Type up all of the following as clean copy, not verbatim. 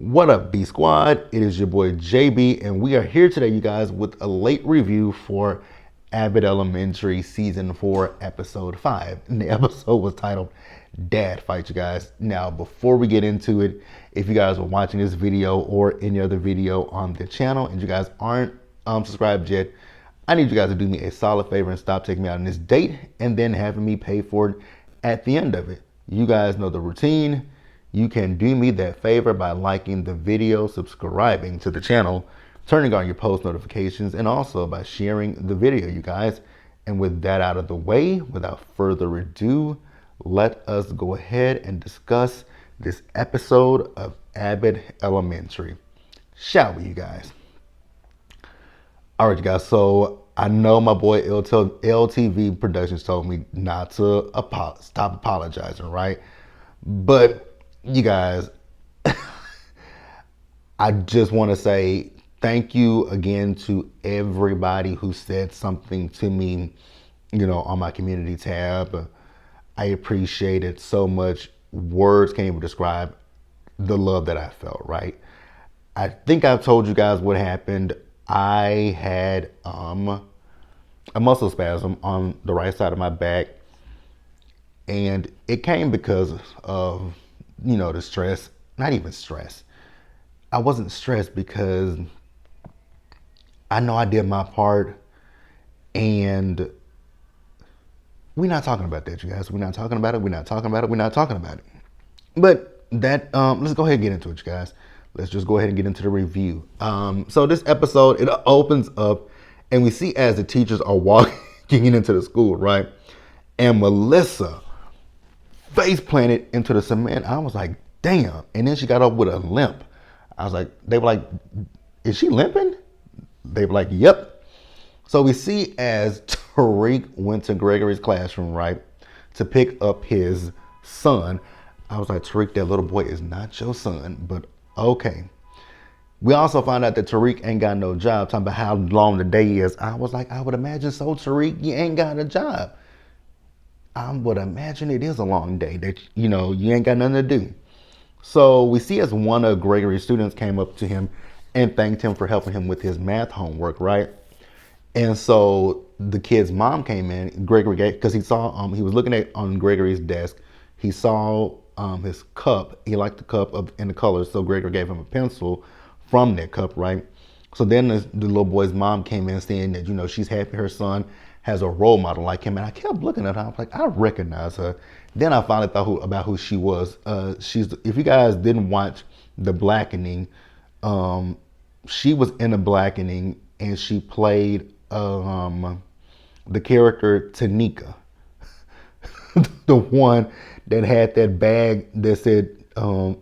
What up, B Squad? It is your boy JB, and we are here today, you guys, with a late review for Abbott Elementary Season 4, Episode 5. And the episode was titled Dad Fight, you guys. Now, before we get into it, if you guys are watching this video or any other video on the channel and you guys aren't subscribed yet, I need you guys to do me a solid favor and stop taking me out on this date and then having me pay for it at the end of it. You guys know the routine. You can do me that favor by liking the video, subscribing to the channel, turning on your post notifications, and also by sharing the video, you guys. And with that out of the way, without further ado, let us go ahead and discuss this episode of Abbott Elementary. Shall we, you guys? All right, you guys. So I know my boy LTV Productions told me not to stop apologizing, right? But you guys, I just want to say thank you again to everybody who said something to me, on my community tab. I appreciate it so much. Words can't even describe the love that I felt, right? I think I've told you guys what happened. I had a muscle spasm on the right side of my back, and it came because of the stress. Not even stress. I wasn't stressed because I know I did my part, and we're not talking about that, you guys. We're not talking about it. We're not talking about it. We're not talking about it. But that, let's go ahead and get into it, you guys. Let's just go ahead and get into the review. So this episode, it opens up, and we see as the teachers are walking into the school, right? And Melissa face planted into the cement. I was like, damn. And then she got up with a limp. I was like, they were like, is she limping? They were like, yep. So we see as Tariq went to Gregory's classroom, right, to pick up his son. I was like, Tariq, that little boy is not your son, but okay. We also found out that Tariq ain't got no job, talking about how long the day is. I was like, I would imagine so, Tariq, you ain't got a job. I would imagine it is a long day that, you ain't got nothing to do. So we see as one of Gregory's students came up to him and thanked him for helping him with his math homework, right? And so the kid's mom came in, Gregory gave, because he saw, he was looking at on Gregory's desk. He saw his cup. He liked the cup in the colors. So Gregory gave him a pencil from that cup, right? So then the little boy's mom came in saying that, she's happy her son has a role model like him. And I kept looking at her. I was like, I recognize her. Then I finally thought about who she was. If you guys didn't watch The Blackening, she was in The Blackening and she played the character Tanika. The one that had that bag that said,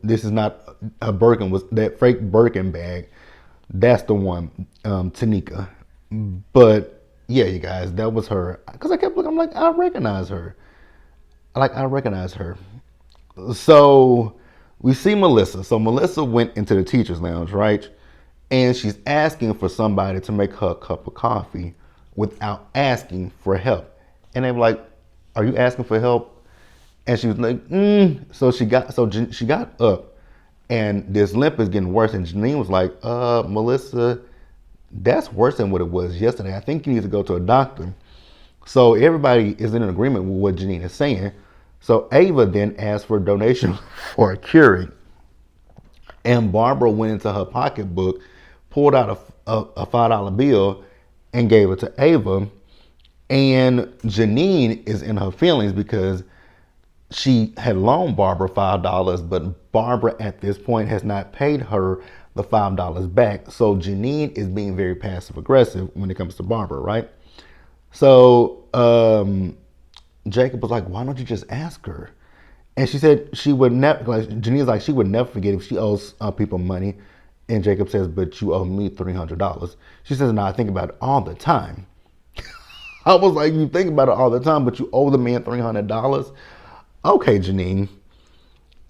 this is not a Birkin, was that fake Birkin bag. That's the one, Tanika. But yeah, you guys, that was her. Because I kept looking, I'm like, I recognize her. I recognize her. So we see Melissa. So Melissa went into the teacher's lounge, right? And she's asking for somebody to make her a cup of coffee without asking for help. And they were like, are you asking for help? And she was like, So she got up, and this limp is getting worse. And Janine was like, Melissa, that's worse than what it was yesterday. I think you need to go to a doctor. So everybody is in agreement with what Janine is saying. So Ava then asked for a donation for a Keurig. And Barbara went into her pocketbook, pulled out a $5 bill and gave it to Ava. And Janine is in her feelings because she had loaned Barbara $5, but Barbara at this point has not paid her the $5 back. So Janine is being very passive aggressive when it comes to Barbara, right? So Jacob was like, why don't you just ask her? And she said she would never, Janine's like, she would never forget if she owes people money. And Jacob says, but you owe me $300. She says, no, I think about it all the time. I was like, you think about it all the time, but you owe the man $300? Okay, Janine.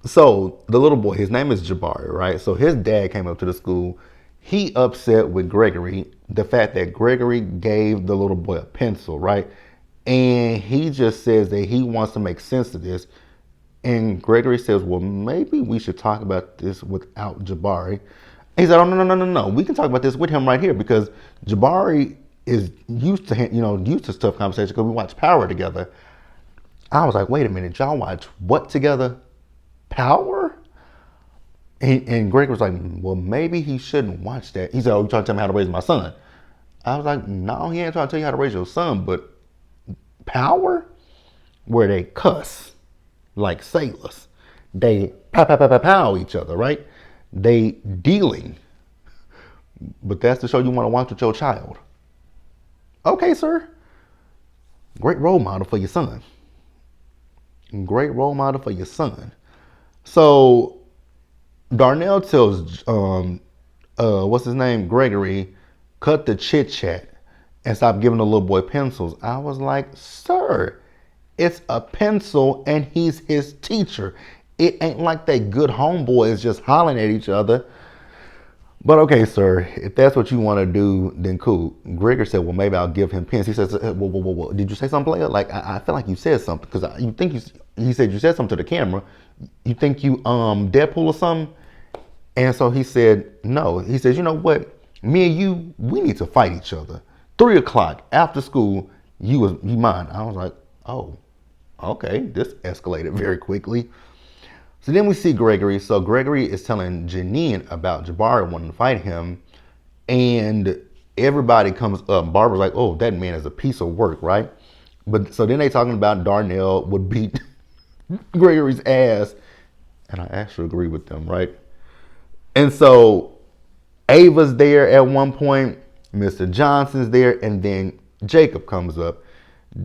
So the little boy, his name is Jabari, right? So his dad came up to the school. He upset with Gregory, the fact that Gregory gave the little boy a pencil, right? And he just says that he wants to make sense of this. And Gregory says, well, maybe we should talk about this without Jabari. He said, oh, no. We can talk about this with him right here because Jabari is used to, used to tough conversation because we watch Power together. I was like, wait a minute, y'all watch what together? Power? And Greg was like, well, maybe he shouldn't watch that. He said, oh, you trying to tell me how to raise my son? I was like, no, he ain't trying to tell you how to raise your son, but Power? Where they cuss like sailors. They pow each other, right? They dealing. But that's the show you want to watch with your child. Okay, sir. Great role model for your son. Great role model for your son. So Darnell tells what's his name? Gregory, cut the chit chat and stop giving the little boy pencils. I was like, sir, it's a pencil and he's his teacher. It ain't like they good homeboys just hollering at each other. But okay, sir, if that's what you want to do, then cool. Gregory said, well, maybe I'll give him pens. He says, whoa. Did you say something, player? Like, I feel like you said something because he said you said something to the camera. You think you Deadpool or something? And so he said, no. He says, you know what? Me and you, we need to fight each other. 3 o'clock after school, you mine. I was like, oh, okay. This escalated very quickly. So then we see Gregory. So Gregory is telling Janine about Jabari wanting to fight him. And everybody comes up. Barbara's like, oh, that man is a piece of work, right? But so then they talking about Darnell would beat Gregory's ass. And I actually agree with them, right? And so Ava's there at one point. Mr. Johnson's there. And then Jacob comes up.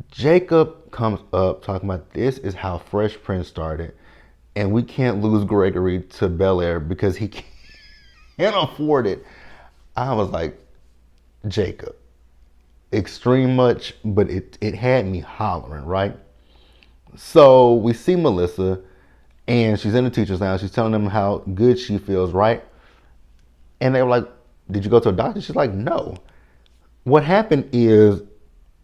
Jacob comes up talking about this is how Fresh Prince started. And we can't lose Gregory to Bel Air because he can't afford it. I was like, Jacob, extreme much, but it had me hollering, right? So we see Melissa, and she's in the teacher's lounge. She's telling them how good she feels, right? And they were like, did you go to a doctor? She's like, no. What happened is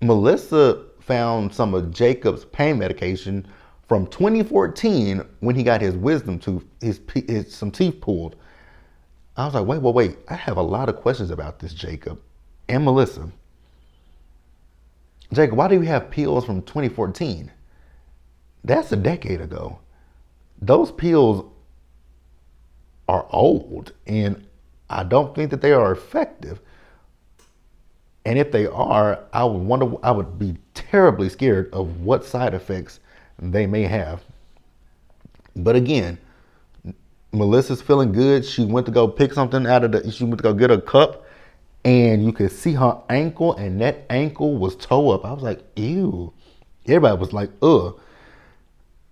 Melissa found some of Jacob's pain medication from 2014 when he got his wisdom tooth, some teeth pulled. I was like, wait. I have a lot of questions about this, Jacob and Melissa. Jacob, why do you have pills from 2014? That's a decade ago. Those pills are old, and I don't think that they are effective. And if they are, I would be terribly scared of what side effects they may have. But again, Melissa's feeling good. She went to go pick something she went to go get a cup, and you could see her ankle, and that ankle was toe up. I was like, ew. Everybody was like, ugh.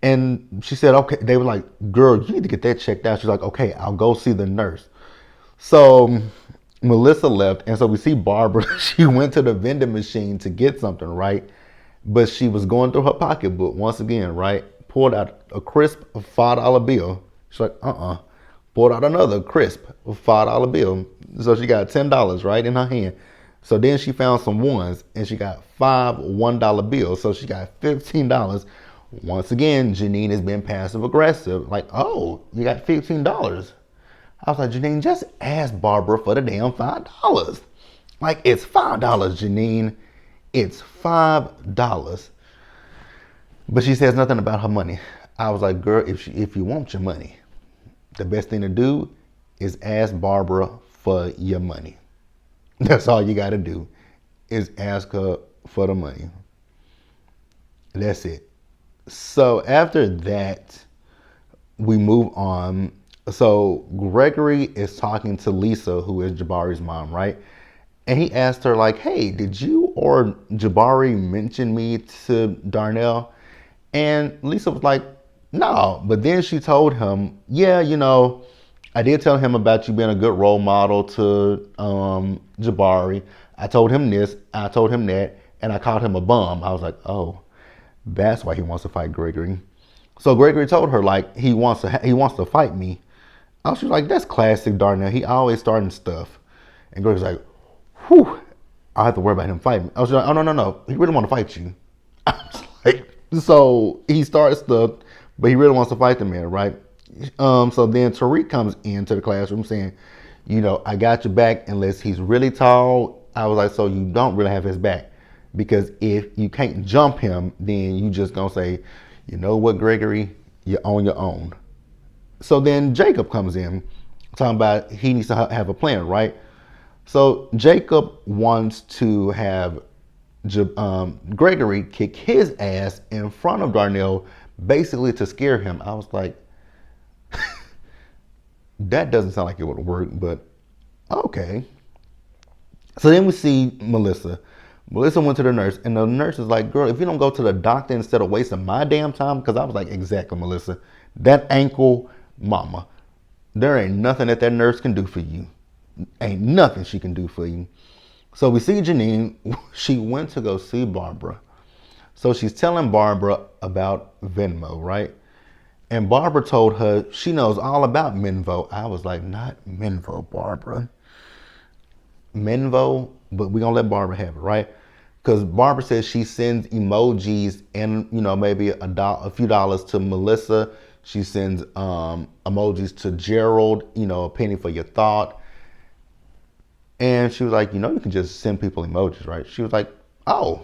And she said, okay. They were like, girl, you need to get that checked out. She's like, okay, I'll go see the nurse. So Melissa left, and so we see Barbara. She went to the vending machine to get something, right? But she was going through her pocketbook once again, right? Pulled out a crisp $5 bill. She's like, Pulled out another crisp $5 bill. So she got $10, right, in her hand. So then she found some ones, and she got 5 $1 bills. So she got $15. Once again, Janine has been passive aggressive. Like, oh, you got $15. I was like, Janine, just ask Barbara for the damn $5. Like, it's $5, Janine. It's $5. But she says nothing about her money. I was like, girl, if you want your money, the best thing to do is ask Barbara for your money. That's all you got to do is ask her for the money. That's it. So after that, we move on. So Gregory is talking to Lisa, who is Jabari's mom, right? And he asked her, like, hey, did you or Jabari mention me to Darnell? And Lisa was like, no. But then she told him, yeah, I did tell him about you being a good role model to Jabari. I told him this, I told him that, and I called him a bum. I was like, oh, that's why he wants to fight Gregory. So Gregory told her, like, he wants to fight me. I was like, that's classic Darnell. He always starting stuff. And Gregory's like, whew, I have to worry about him fighting me. I was like, oh, no. He really want to fight you. I was like, so he starts stuff, but he really wants to fight the man, right? So then Tariq comes into the classroom saying, I got your back unless he's really tall. I was like, so you don't really have his back, because if you can't jump him, then you just gonna say, you know what, Gregory, you're on your own. So then Jacob comes in, talking about he needs to have a plan, right? So Jacob wants to have Gregory kick his ass in front of Darnell, basically to scare him. I was like, that doesn't sound like it would work, but okay. So then we see Melissa. Melissa went to the nurse, and the nurse is like, girl, if you don't go to the doctor instead of wasting my damn time, because I was like, exactly, Melissa. That ankle, mama, there ain't nothing that nurse can do for you. Ain't nothing she can do for you. So we see Janine. She went to go see Barbara. So she's telling Barbara about Venmo, right? And Barbara told her she knows all about Menvo. I was like, not Menvo, Barbara. Menvo, but we're going to let Barbara have it, right? Because Barbara says she sends emojis and, maybe a few dollars to Melissa. She sends emojis to Gerald, a penny for your thought. And she was like, you can just send people emojis, right? She was like, oh.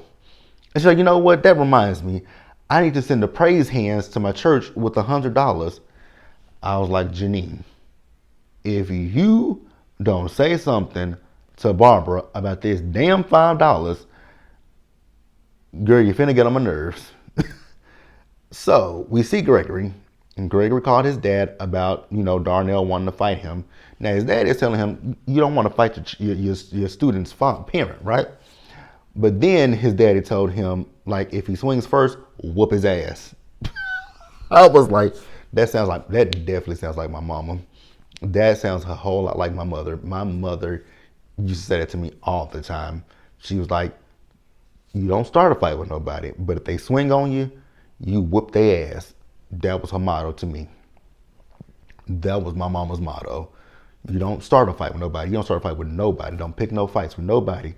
And she's like, you know what? That reminds me. I need to send the praise hands to my church with $100. I was like, Janine, if you don't say something to Barbara about this damn $5, girl, you're finna get on my nerves. So we see Gregory, and Gregory called his dad about, Darnell wanting to fight him. Now his dad is telling him, you don't want to fight your student's parent, right? But then his daddy told him, like, if he swings first, whoop his ass. I was like, that definitely sounds like my mama. That sounds a whole lot like my mother. My mother used to say that to me all the time. She was like, you don't start a fight with nobody, but if they swing on you, you whoop their ass. That was her motto to me. That was my mama's motto. You don't start a fight with nobody. You don't start a fight with nobody. Don't pick no fights with nobody.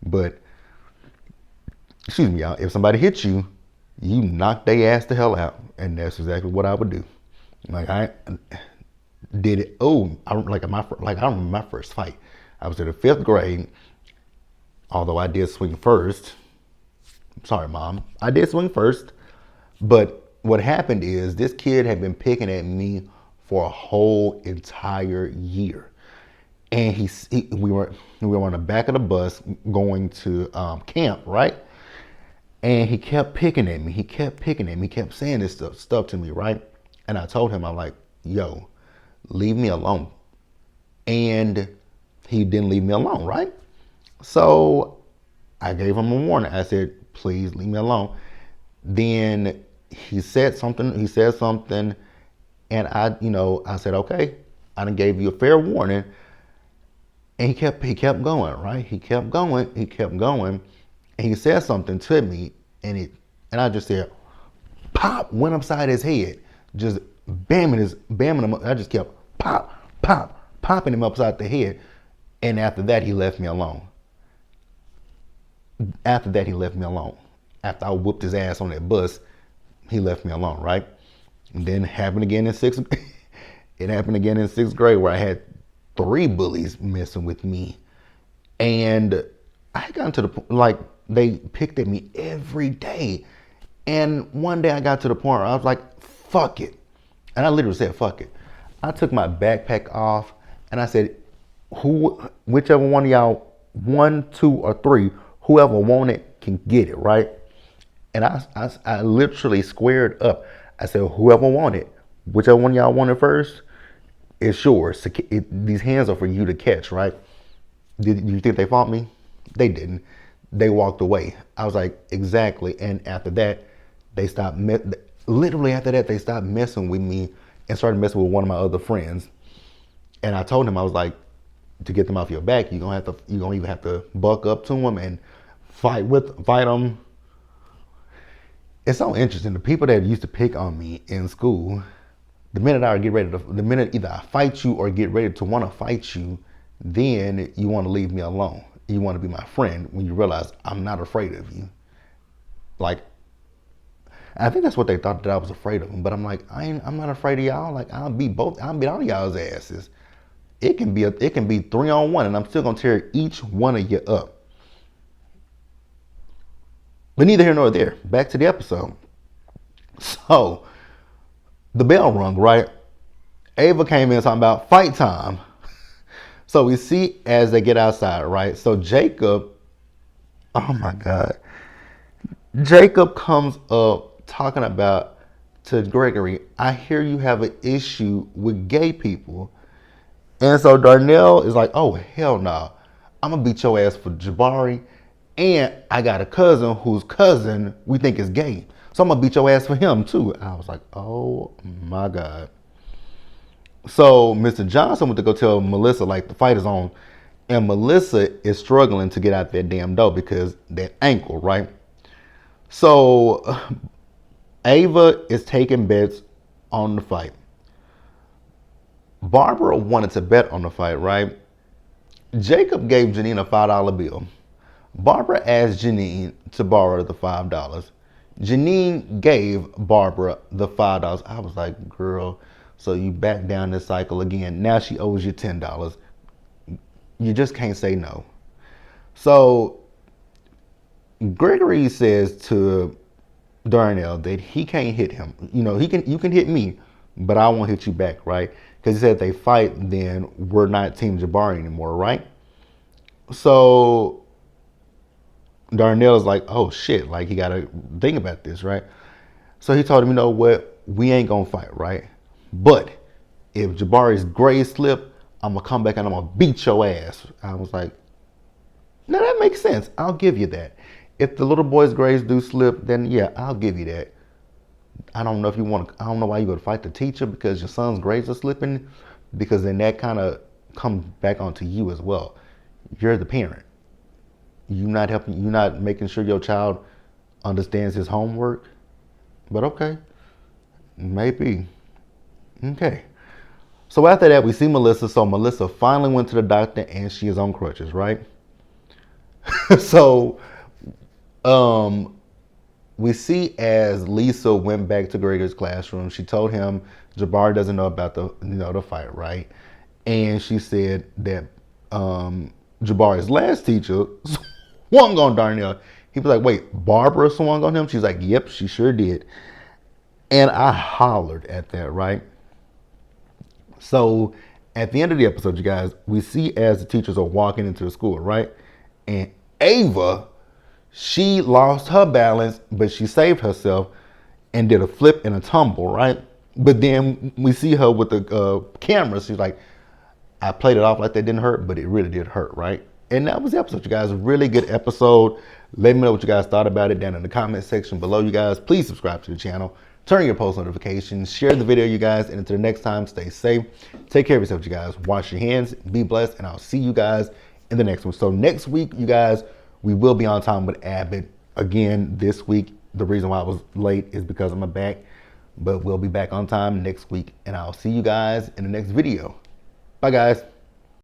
But excuse me, y'all, if somebody hits you, you knock their ass the hell out. And that's exactly what I would do. Like, I did it. Oh, I remember my first fight. I was in the 5th grade, although I did swing first. Sorry, Mom. I did swing first. But what happened is this kid had been picking at me for a whole entire year. And we were on the back of the bus going to camp, right? And he kept picking at me. He kept saying this stuff to me, right? And I told him, I'm like, yo, leave me alone. And he didn't leave me alone, right? So I gave him a warning. I said, please leave me alone. Then he said something, and I said, okay, I done gave you a fair warning. And he kept going, right? He kept going. And he said something to me, and I just said, pop, went upside his head, just bamming him. I just kept popping him upside the head. And after that, he left me alone. After I whooped his ass on that bus, he left me alone, right? And then it happened again in 6th grade, where I had 3 bullies messing with me. And I got to they picked at me every day. And one day I got to the point where I was like, fuck it. And I literally said, fuck it. I took my backpack off and I said, whichever one of y'all, 1, 2, or 3, whoever want it can get it, right? And I literally squared up. I said, whoever want it, whichever one of y'all want it first, it's yours. These hands are for you to catch, right? Did you think they fought me? They didn't. They walked away. I was like, exactly. And after that, they stopped. Literally after that, they stopped messing with me and started messing with one of my other friends. And I told him, I was like, to get them off your back, you're gonna even have to buck up to them and fight them. It's so interesting. The people that used to pick on me in school, the minute either I fight you or get ready to want to fight you, then you want to leave me alone. You want to be my friend when you realize I'm not afraid of you. Like, I think that's what they thought, that I was afraid of them. But I'm like, I'm not afraid of y'all. Like I'll beat all y'all's asses. It can be 3-on-1, and I'm still gonna tear each one of you up. But neither here nor there. Back to the episode. So the bell rung, right? Ava came in talking about fight time. So we see as they get outside, right? So Jacob, oh my God. Jacob comes up talking about to Gregory, I hear you have an issue with gay people. And so Darnell is like, oh, hell no. I'm going to beat your ass for Jabari. And I got a cousin whose cousin we think is gay. So I'm going to beat your ass for him too. I was like, oh my God. So Mr. Johnson went to go tell Melissa, like, the fight is on. And Melissa is struggling to get out that damn door because that ankle, right? So Ava is taking bets on the fight. Barbara wanted to bet on the fight, right? Jacob gave Janine a $5 bill. Barbara asked Janine to borrow the $5. Janine gave Barbara the $5. I was like, girl, so you back down this cycle again. Now she owes you $10. You just can't say no. So Gregory says to Darnell that he can't hit him. You know, you can hit me, but I won't hit you back, right? Because he said if they fight, then we're not Team Jabari anymore, right? So Darnell is like, oh shit, like he got to think about this, right? So he told him, you know what, we ain't gonna fight, right? But if Jabari's grades slip, I'm gonna come back and I'm gonna beat your ass. I was like, now that makes sense. I'll give you that. If the little boy's grades do slip, then yeah, I'll give you that. I don't know if you want to, I don't know why you go to fight the teacher because your son's grades are slipping, because then that kind of comes back onto you as well. You're the parent. You're not making sure your child understands his homework. But okay, maybe. Okay. So after that, we see Melissa. So Melissa finally went to the doctor and she is on crutches, right? So we see as Lisa went back to Gregor's classroom, she told him Jabari doesn't know about the fight, right? And she said that Jabari's last teacher swung on Darnell. He was like, wait, Barbara swung on him? She's like, yep, she sure did. And I hollered at that, right? So at the end of the episode, you guys, we see as the teachers are walking into the school, right? And Ava, she lost her balance, but she saved herself and did a flip and a tumble, right? But then we see her with the camera. She's like, I played it off like that didn't hurt, but it really did hurt, right? And that was the episode, you guys. A really good episode. Let me know what you guys thought about it down in the comment section below, you guys. Please subscribe to the channel. Turn on your post notifications. Share the video, you guys. And until the next time, stay safe. Take care of yourself, you guys. Wash your hands. Be blessed. And I'll see you guys in the next one. So next week, you guys, we will be on time with Abbott. Again, this week, the reason why I was late is because I'm back. But we'll be back on time next week. And I'll see you guys in the next video. Bye, guys.